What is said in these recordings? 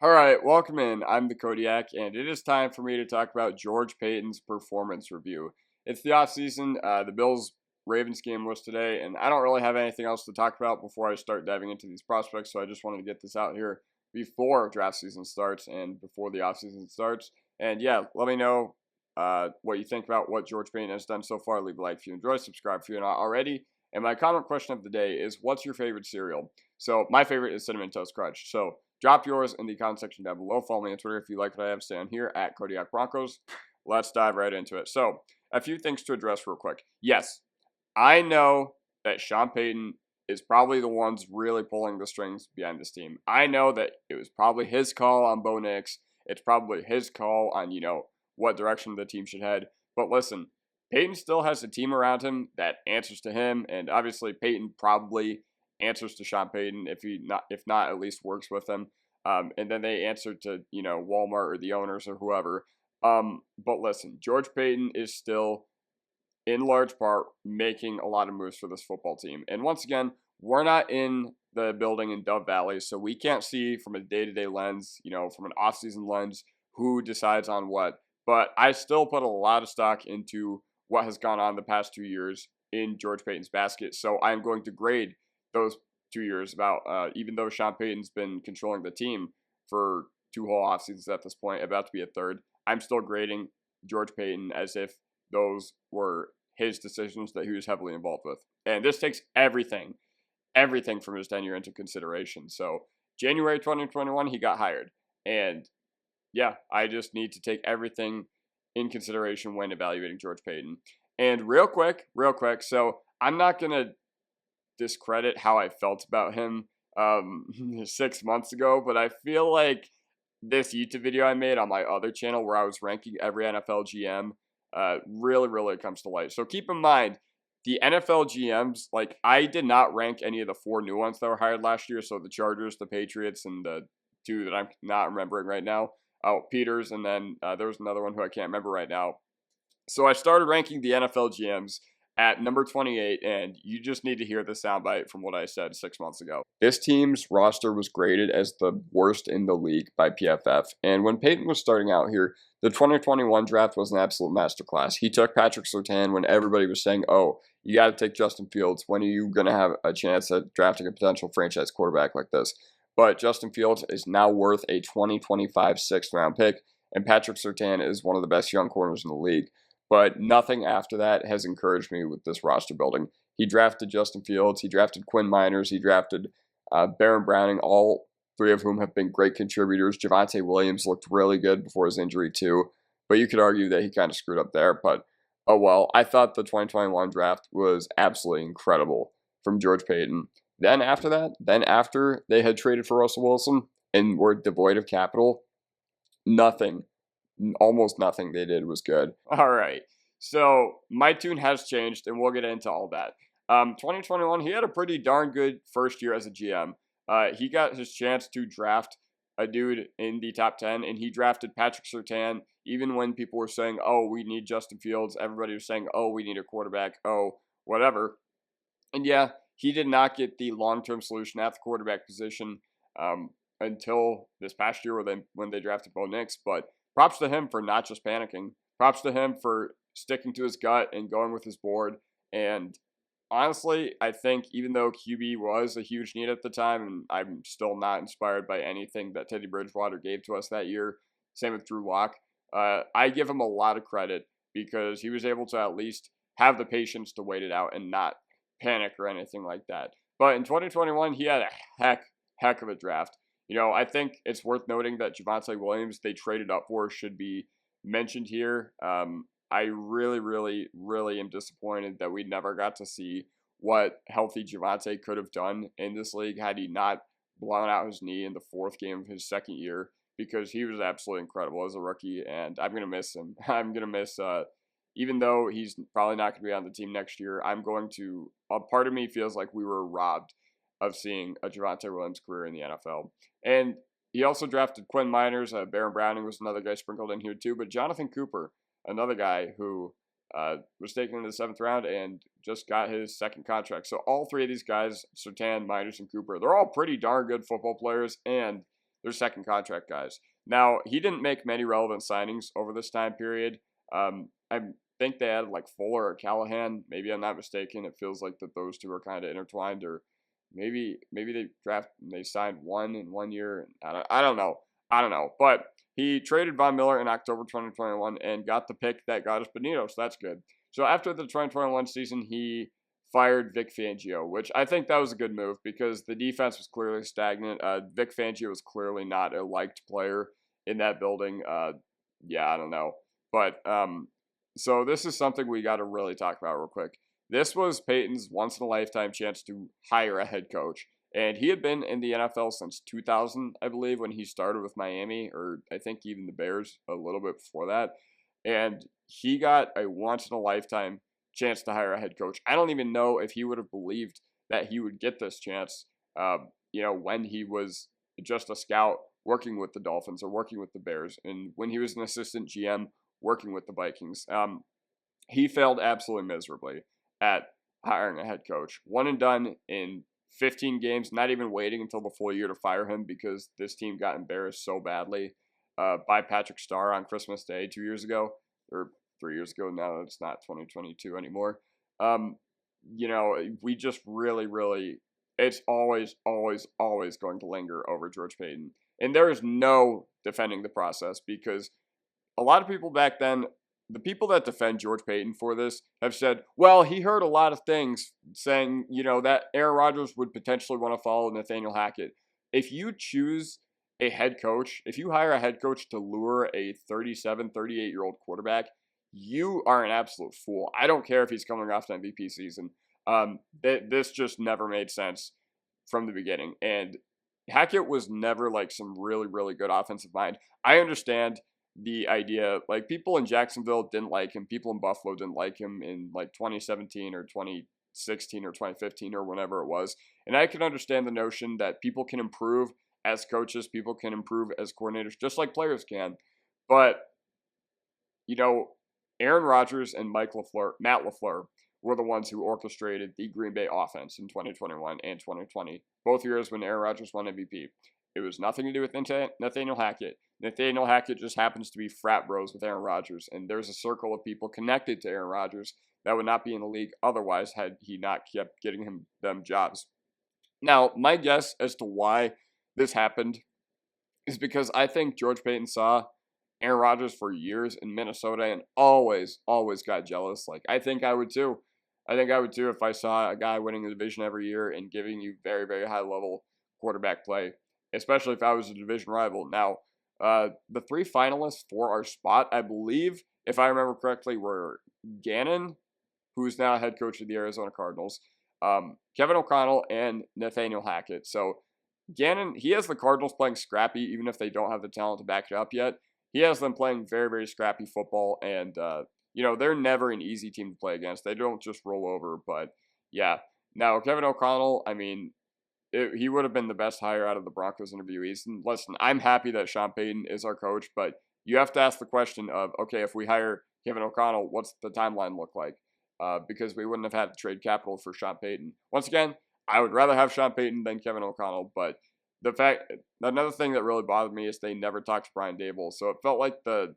All right, welcome in. I'm the Kodiak, and it is time for me to talk about George Paton's performance review. It's the offseason. The Bills Ravens game was today, and I don't really have anything else to talk about before I start diving into these prospects, so I just wanted to get this out here before draft season starts and before the offseason starts. And yeah, let me know what you think about what George Paton has done so far. Leave a like if you enjoy, subscribe if you're not already. And my comment question of the day is, what's your favorite cereal? So my favorite is Cinnamon Toast Crunch. So drop yours in the comment section down below. Follow me on Twitter if you like what I have to say on here at Kodiak Broncos. Let's dive right into it. So, a few things to address real quick. Yes, I know that Sean Payton is probably the ones really pulling the strings behind this team. I know that it was probably his call on Bo Nix. It's probably his call on, what direction the team should head. But listen, Payton still has a team around him that answers to him, and obviously Payton probably answers to Sean Payton if not at least works with him. And then they answer to Walmart or the owners or whoever. But listen, George Paton is still in large part making a lot of moves for this football team. And once again, we're not in the building in Dove Valley, so we can't see from a day-to-day lens, from an off-season lens, who decides on what. But I still put a lot of stock into what has gone on the past 2 years in George Paton's basket. So I'm going to grade those 2 years about, even though Sean Payton's been controlling the team for two whole off seasons at this point, about to be a third, I'm still grading George Paton as if those were his decisions that he was heavily involved with. And this takes everything from his tenure into consideration. So January 2021, he got hired. And yeah, I just need to take everything in consideration when evaluating George Paton. And real quick, so I'm not going to discredit how I felt about him 6 months ago, but I feel like this YouTube video I made on my other channel where I was ranking every NFL GM really comes to light. So keep in mind, the NFL GMs, like, I did not rank any of the four new ones that were hired last year. So the Chargers, the Patriots, and the two that I'm not remembering right now. Oh, Peters, and then there was another one who I can't remember right now. So I started ranking the NFL GMs at number 28, and you just need to hear the soundbite from what I said 6 months ago. This team's roster was graded as the worst in the league by PFF, and when Peyton was starting out here, the 2021 draft was an absolute masterclass. He took Patrick Surtain when everybody was saying, oh, you got to take Justin Fields. When are you going to have a chance at drafting a potential franchise quarterback like this? But Justin Fields is now worth a 2025 sixth-round pick, and Patrick Surtain is one of the best young corners in the league. But nothing after that has encouraged me with this roster building. He drafted Justin Fields. He drafted Quinn Miners. He drafted Baron Browning, all three of whom have been great contributors. Javonte Williams looked really good before his injury too. But you could argue that he kind of screwed up there. But oh well, I thought the 2021 draft was absolutely incredible from George Paton. Then after they had traded for Russell Wilson and were devoid of capital, nothing almost nothing they did was good. All right. So my tune has changed, and we'll get into all that. 2021, he had a pretty darn good first year as a GM. He got his chance to draft a dude in the top 10, and he drafted Patrick Surtain. Even when people were saying, oh, we need Justin Fields, everybody was saying, oh, we need a quarterback, oh, whatever. And yeah, he did not get the long-term solution at the quarterback position until this past year when they drafted Bo Nix, but props to him for not just panicking. Props to him for sticking to his gut and going with his board. And honestly, I think even though QB was a huge need at the time, and I'm still not inspired by anything that Teddy Bridgewater gave to us that year, same with Drew Lock, I give him a lot of credit because he was able to at least have the patience to wait it out and not panic or anything like that. But in 2021, he had a heck of a draft. I think it's worth noting that Javonte Williams they traded up for should be mentioned here. I really am disappointed that we never got to see what healthy Javonte could have done in this league had he not blown out his knee in the fourth game of his second year, because he was absolutely incredible as a rookie, and I'm going to miss him. I'm going to miss, even though he's probably not going to be on the team next year, a part of me feels like we were robbed of seeing a Javonte Williams career in the NFL. And he also drafted Quinn Miners. Baron Browning was another guy sprinkled in here too. But Jonathan Cooper, another guy who was taken in the 7th round and just got his second contract. So all three of these guys, Surtain, Miners, and Cooper, they're all pretty darn good football players. And their second contract guys. Now, he didn't make many relevant signings over this time period. I think they added like Fuller or Callahan. Maybe I'm not mistaken. It feels like that those two are kind of intertwined, or maybe they signed one in 1 year. I don't know. I don't know. But he traded Von Miller in October 2021 and got the pick that got us Benito, so that's good. So after the 2021 season, he fired Vic Fangio, which I think that was a good move because the defense was clearly stagnant. Vic Fangio was clearly not a liked player in that building. Yeah, I don't know. But so this is something we got to really talk about real quick. This was Peyton's once-in-a-lifetime chance to hire a head coach. And he had been in the NFL since 2000, I believe, when he started with Miami, or I think even the Bears a little bit before that. And he got a once-in-a-lifetime chance to hire a head coach. I don't even know if he would have believed that he would get this chance, when he was just a scout working with the Dolphins or working with the Bears, and when he was an assistant GM working with the Vikings. He failed absolutely miserably at hiring a head coach. One and done in 15 games, not even waiting until the full year to fire him because this team got embarrassed so badly by Patrick Starr on Christmas Day 2 years ago, or 3 years ago. Now it's not 2022 anymore. We just really, it's always going to linger over George Paton. And there is no defending the process because a lot of people back then, the people that defend George Paton for this have said, well, he heard a lot of things saying, that Aaron Rodgers would potentially want to follow Nathaniel Hackett. If you choose a head coach, if you hire a head coach to lure a 37, 38-year-old quarterback, you are an absolute fool. I don't care if he's coming off an MVP season. This just never made sense from the beginning. And Hackett was never like some really good offensive mind. I understand the idea, like people in Jacksonville didn't like him, people in Buffalo didn't like him in like 2017 or 2016 or 2015 or whenever it was. And I can understand the notion that people can improve as coaches, people can improve as coordinators, just like players can. But, Aaron Rodgers and Matt LaFleur were the ones who orchestrated the Green Bay offense in 2021 and 2020, both years when Aaron Rodgers won MVP. It was nothing to do with Nathaniel Hackett. Nathaniel Hackett just happens to be frat bros with Aaron Rodgers, and there's a circle of people connected to Aaron Rodgers that would not be in the league otherwise had he not kept getting them jobs. Now, my guess as to why this happened is because I think George Paton saw Aaron Rodgers for years in Minnesota and always got jealous. Like, I think I would too. If I saw a guy winning the division every year and giving you very high level quarterback play, especially if I was a division rival. Now, the three finalists for our spot, I believe, if I remember correctly, were Gannon, who's now head coach of the Arizona Cardinals, Kevin O'Connell, and Nathaniel Hackett. So Gannon, he has the Cardinals playing scrappy, even if they don't have the talent to back it up yet. He has them playing very scrappy football, and they're never an easy team to play against. They don't just roll over, but yeah. Now, Kevin O'Connell, I mean, he would have been the best hire out of the Broncos interviewees. And listen, I'm happy that Sean Payton is our coach, but you have to ask the question of, okay, if we hire Kevin O'Connell, what's the timeline look like? Because we wouldn't have had to trade capital for Sean Payton. Once again, I would rather have Sean Payton than Kevin O'Connell, but another thing that really bothered me is they never talked to Brian Daboll. So it felt like the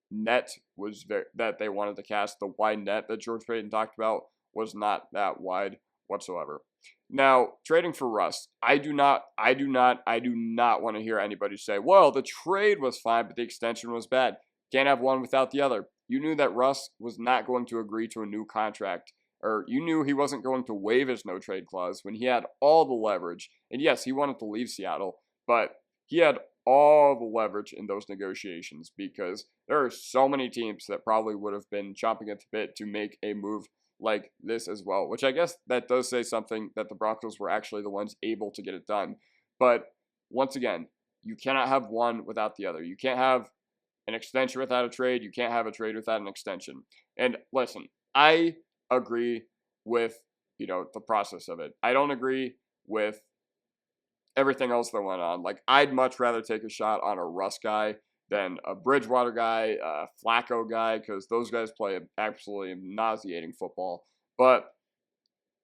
net was that they wanted to cast, the wide net that George Paton talked about, was not that wide whatsoever. Now, trading for Russ, I do not want to hear anybody say, well, the trade was fine, but the extension was bad. Can't have one without the other. You knew that Russ was not going to agree to a new contract, or you knew he wasn't going to waive his no-trade clause when he had all the leverage. And yes, he wanted to leave Seattle, but he had all the leverage in those negotiations because there are so many teams that probably would have been chomping at the bit to make a move like this as well, which I guess that does say something that the Broncos were actually the ones able to get it done. But once again, you cannot have one without the other. You can't have an extension without a trade. You can't have a trade without an extension. And listen, I agree with, the process of it. I don't agree with everything else that went on. Like, I'd much rather take a shot on a Russ guy than a Bridgewater guy, a Flacco guy, because those guys play absolutely nauseating football. But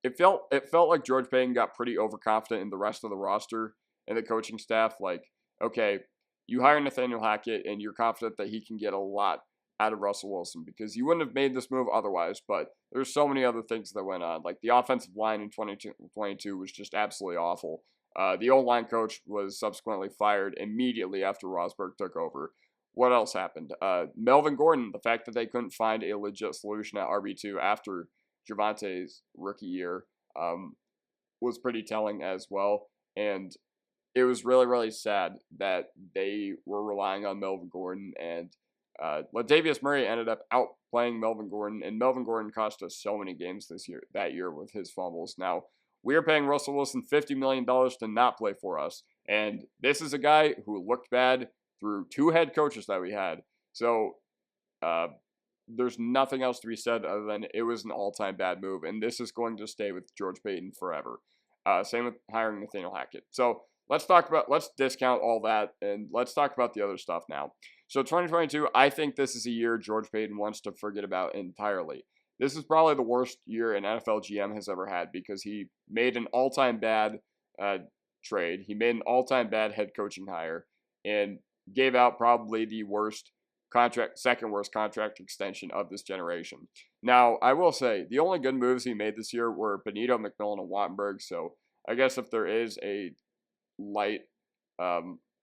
it felt like George Paton got pretty overconfident in the rest of the roster and the coaching staff. Like, okay, you hire Nathaniel Hackett and you're confident that he can get a lot out of Russell Wilson because you wouldn't have made this move otherwise. But there's so many other things that went on. Like the offensive line in 2022 was just absolutely awful. The old line coach was subsequently fired immediately after Rosberg took over. What else happened? Melvin Gordon, the fact that they couldn't find a legit solution at RB2 after Javante's rookie year was pretty telling as well. And it was really, really sad that they were relying on Melvin Gordon, and Latavius Murray ended up outplaying Melvin Gordon, and Melvin Gordon cost us so many games that year with his fumbles. Now, we are paying Russell Wilson $50 million to not play for us, and this is a guy who looked bad through 2 head coaches that we had. So, there's nothing else to be said other than it was an all-time bad move, and this is going to stay with George Paton forever. Same with hiring Nathaniel Hackett. So, let's discount all that, and let's talk about the other stuff now. So 2022, I think this is a year George Paton wants to forget about entirely. This is probably the worst year an NFL GM has ever had because he made an all-time bad trade. He made an all-time bad head coaching hire and gave out probably the second worst contract extension of this generation. Now, I will say, the only good moves he made this year were Benito, McMillan, and Wattenberg, so I guess if there is a light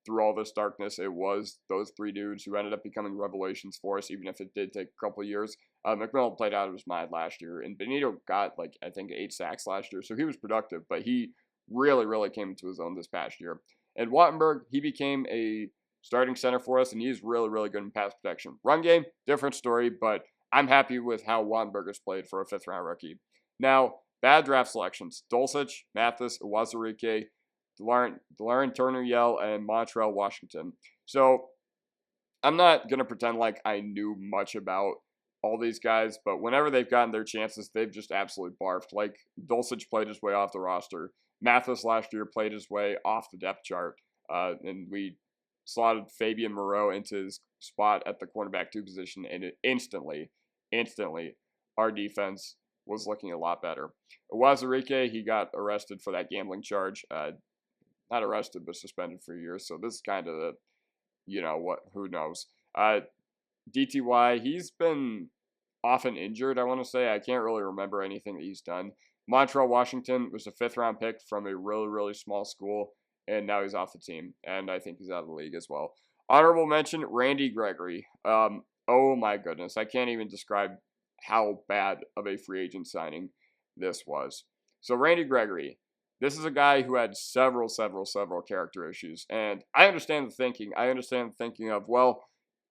through all this darkness, it was those 3 dudes who ended up becoming revelations for us, even if it did take a couple of years. McMillan played out of his mind last year, and Benito got, I think 8 sacks last year, so he was productive, but he really, really came into his own this past year. And Wattenberg, he became a starting center for us, and he's really, really good in pass protection. Run game, different story, but I'm happy with how Wattenberg has played for a 5th-round rookie. Now, bad draft selections. Dulcich, Mathis, Uwazurike, De'Larin Turner-Yell, and Montrell Washington. So, I'm not going to pretend like I knew much about all these guys, but whenever they've gotten their chances, they've just absolutely barfed. Like, Dulcich played his way off the roster. Mathis last year played his way off the depth chart, and we slotted Fabian Moreau into his spot at the cornerback 2 position, and it instantly, our defense was looking a lot better. Uwazurike, he got arrested for that gambling charge. Not arrested, but suspended for years. So this is kind of who knows. DTY, he's been often injured, I want to say. I can't really remember anything that he's done. Montrell Washington was a 5th-round pick from a really, really small school, and now he's off the team, and I think he's out of the league as well. Honorable mention, Randy Gregory. Oh my goodness, I can't even describe how bad of a free agent signing this was. So Randy Gregory, this is a guy who had several character issues, and I understand the thinking. I understand the thinking of, well,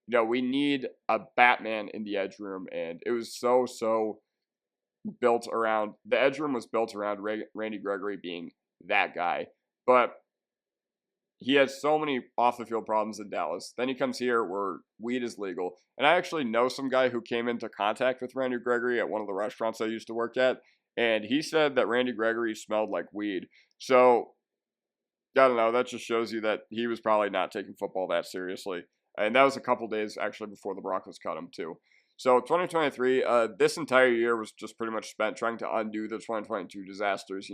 we need a Batman in the edge room, and it was so built around, the edge room was built around Randy Gregory being that guy, but he has so many off-the-field problems in Dallas. Then he comes here where weed is legal, and I actually know some guy who came into contact with Randy Gregory at one of the restaurants I used to work at, and he said that Randy Gregory smelled like weed. So, I don't know, that just shows you that he was probably not taking football that seriously. And that was a couple days, actually, before the Broncos cut him, too. So, 2023, this entire year was just pretty much spent trying to undo the 2022 disasters.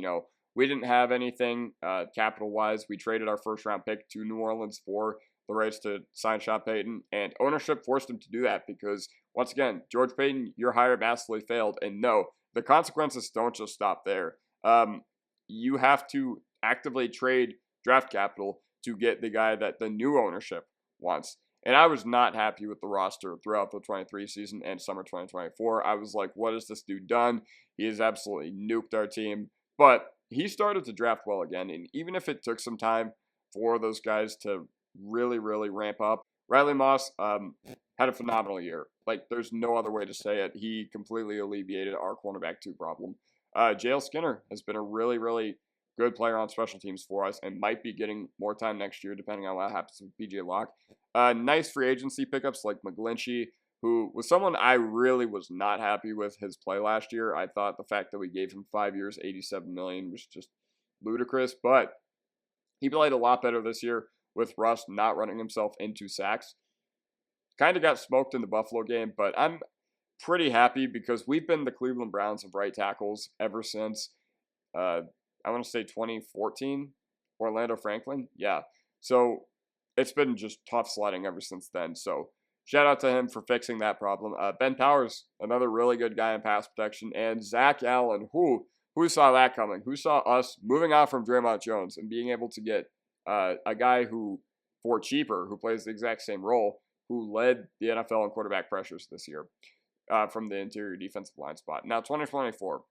We didn't have anything capital-wise. We traded our 1st-round pick to New Orleans for the rights to sign Sean Payton, and ownership forced him to do that because, once again, George Paton, your hire massively failed, and no, the consequences don't just stop there. You have to actively trade draft capital to get the guy that the new ownership wants. And I was not happy with the roster throughout the 23 season and summer 2024. I was like, what has this dude done? He has absolutely nuked our team. But he started to draft well again. And even if it took some time for those guys to really, really ramp up, Riley Moss had a phenomenal year. There's no other way to say it. He completely alleviated our cornerback 2 problem. JL Skinner has been a really, really good player on special teams for us and might be getting more time next year depending on what happens with PJ Locke. Nice free agency pickups like McGlinchey, who was someone I really was not happy with his play last year. I thought the fact that we gave him 5 years, $87 million was just ludicrous, but he played a lot better this year with Russ not running himself into sacks. Kind of got smoked in the Buffalo game, but I'm pretty happy because we've been the Cleveland Browns of right tackles ever since, I want to say 2014, Orlando Franklin. Yeah. So it's been just tough sledding ever since then. So shout out to him for fixing that problem. Ben Powers, another really good guy in pass protection, and Zach Allen, who saw that coming? Who saw us moving on from Draymond Jones and being able to get a guy who, for cheaper, who plays the exact same role, who led the NFL in quarterback pressures this year from the interior defensive line spot. Now, 2024,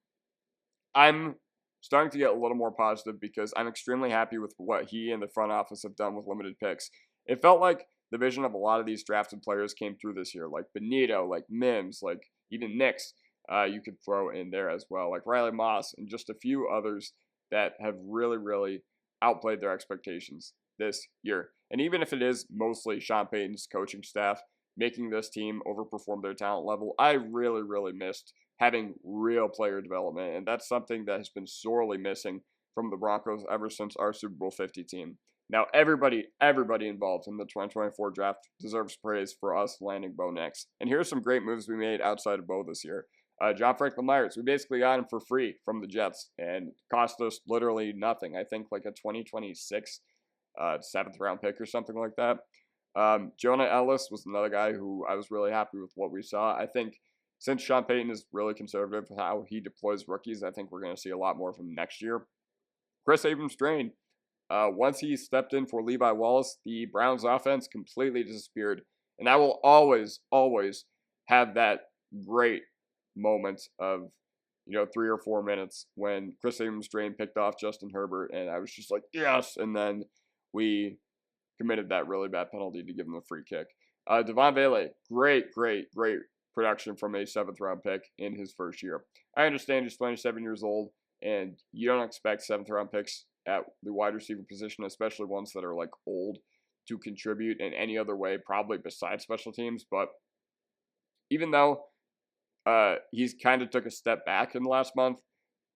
I'm starting to get a little more positive because I'm extremely happy with what he and the front office have done with limited picks. It felt like the vision of a lot of these drafted players came through this year, like Benito, like Mims, like even Nix. You could throw in there as well, like Riley Moss and just a few others that have really, really outplayed their expectations this year. And even if it is mostly Sean Payton's coaching staff making this team overperform their talent level, I really, really missed having real player development. And that's something that has been sorely missing from the Broncos ever since our Super Bowl 50 team. Now, everybody involved in the 2024 draft deserves praise for us landing Bo Nix. And here's some great moves we made outside of Bo this year. John Franklin Myers, we basically got him for free from the Jets and cost us literally nothing. I think like a 2026 7th round pick or something like that. Jonah Ellis was another guy who I was really happy with what we saw. I think since Sean Payton is really conservative with how he deploys rookies, I think we're going to see a lot more from him next year. Chris Abrams-Drain, once he stepped in for Levi Wallace, the Browns offense completely disappeared. And I will always, always have that great moment of, 3 or 4 minutes when Chris Abrams-Drain picked off Justin Herbert, and I was just like, yes! And then we committed that really bad penalty to give him a free kick. Devon Bailey, great production from a 7th round pick in his first year. I understand he's 27 years old, and you don't expect 7th round picks at the wide receiver position, especially ones that are like old, to contribute in any other way, probably besides special teams. But even though he's kind of took a step back in the last month,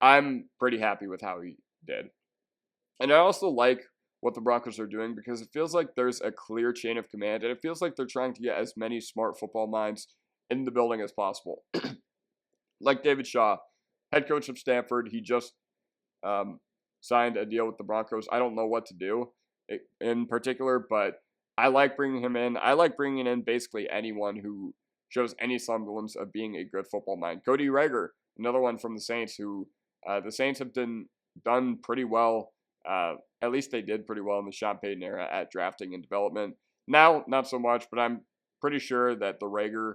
I'm pretty happy with how he did. And I also like what the Broncos are doing because it feels like there's a clear chain of command, and it feels like they're trying to get as many smart football minds in the building as possible. Like David Shaw, head coach of Stanford, he just signed a deal with the Broncos. I don't know what to do in particular, but I like bringing him in. I like bringing in basically anyone who shows any semblance of being a good football mind. Cody Rager, another one from the Saints, who the Saints have done pretty well. At least they did pretty well in the Sean Payton era at drafting and development. Now, not so much, but I'm pretty sure that the Rager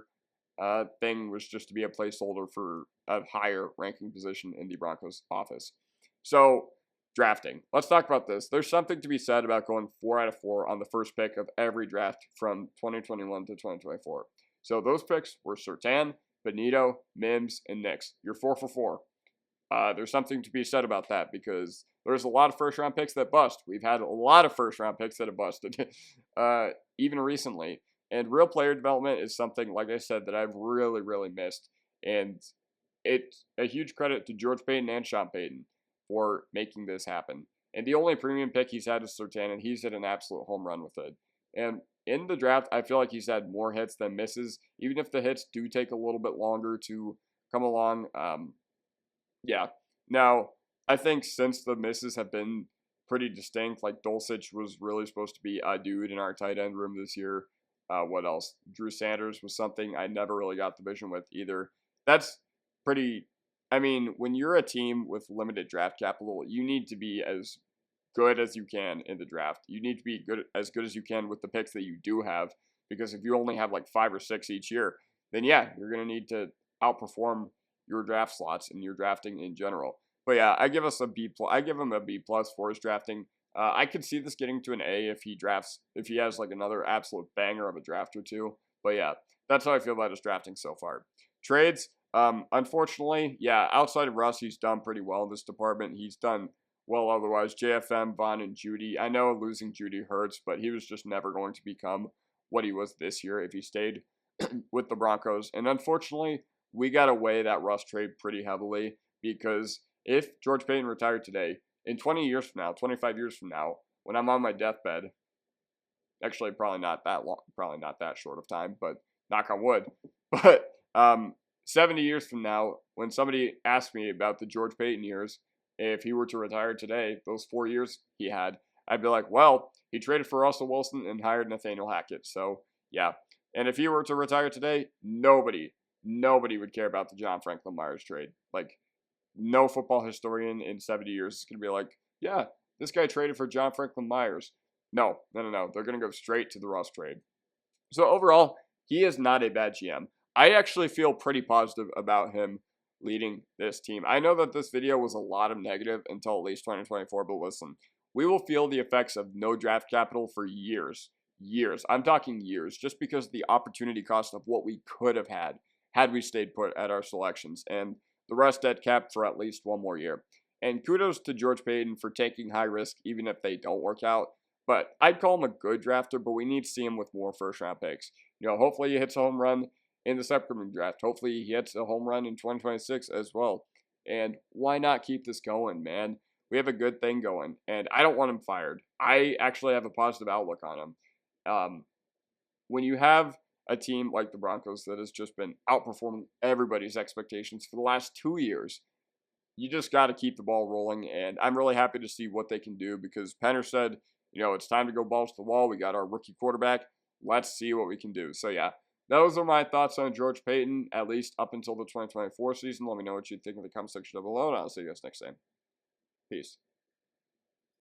thing was just to be a placeholder for a higher ranking position in the Broncos office. So, drafting. Let's talk about this. There's something to be said about going 4 out of 4 on the first pick of every draft from 2021 to 2024. So those picks were Surtain, Benito, Mims, and Nix. You're 4 for 4. There's something to be said about that because there's a lot of first-round picks that bust. We've had a lot of first-round picks that have busted, even recently. And real player development is something, like I said, that I've really, really missed. And it's a huge credit to George Paton and Sean Payton for making this happen. And the only premium pick he's had is Surtain, and he's hit an absolute home run with it. And in the draft, I feel like he's had more hits than misses, even if the hits do take a little bit longer to come along. Yeah. Now, I think since the misses have been pretty distinct, like Dulcich was really supposed to be a dude in our tight end room this year. What else? Drew Sanders was something I never really got the vision with either. That's pretty, when you're a team with limited draft capital, you need to be as good as you can in the draft. You need to be as good as you can with the picks that you do have, because if you only have like 5 or 6 each year, then yeah, you're going to need to outperform your draft slots and your drafting in general. But yeah, I give him a B+ for his drafting. I could see this getting to an A if he has like another absolute banger of a draft or two. But yeah, that's how I feel about his drafting so far. Trades, unfortunately, yeah, outside of Russ, he's done pretty well in this department. He's done well otherwise. JFM, Vaughn, and Judy. I know losing Judy hurts, but he was just never going to become what he was this year if he stayed with the Broncos. And unfortunately, we got to weigh that Russ trade pretty heavily, because if George Paton retired today, in 20 years from now, 25 years from now, when I'm on my deathbed, actually probably not that long, probably not that short of time, but knock on wood, but 70 years from now, when somebody asks me about the George Paton years, if he were to retire today, those 4 years he had, I'd be like, well, he traded for Russell Wilson and hired Nathaniel Hackett. So, yeah. And if he were to retire today, nobody would care about the John Franklin Myers trade. Like, no football historian in 70 years is going to be like, yeah, this guy traded for John Franklin Myers. No. They're going to go straight to the Russ trade. So overall, he is not a bad GM. I actually feel pretty positive about him leading this team. I know that this video was a lot of negative until at least 2024, but listen, we will feel the effects of no draft capital for years. Years. I'm talking years, just because of the opportunity cost of what we could have had we stayed put at our selections, and the rest dead cap for at least one more year. And kudos to George Paton for taking high risk even if they don't work out. But I'd call him a good drafter, but we need to see him with more first-round picks. Hopefully he hits a home run in this upcoming draft. Hopefully he hits a home run in 2026 as well. And why not keep this going, man? We have a good thing going, and I don't want him fired. I actually have a positive outlook on him. When you have a team like the Broncos that has just been outperforming everybody's expectations for the last 2 years, you just got to keep the ball rolling, and I'm really happy to see what they can do because Penner said, it's time to go balls to the wall. We got our rookie quarterback. Let's see what we can do. So, yeah, those are my thoughts on George Paton, at least up until the 2024 season. Let me know what you think in the comment section down below, and I'll see you guys next time. Peace.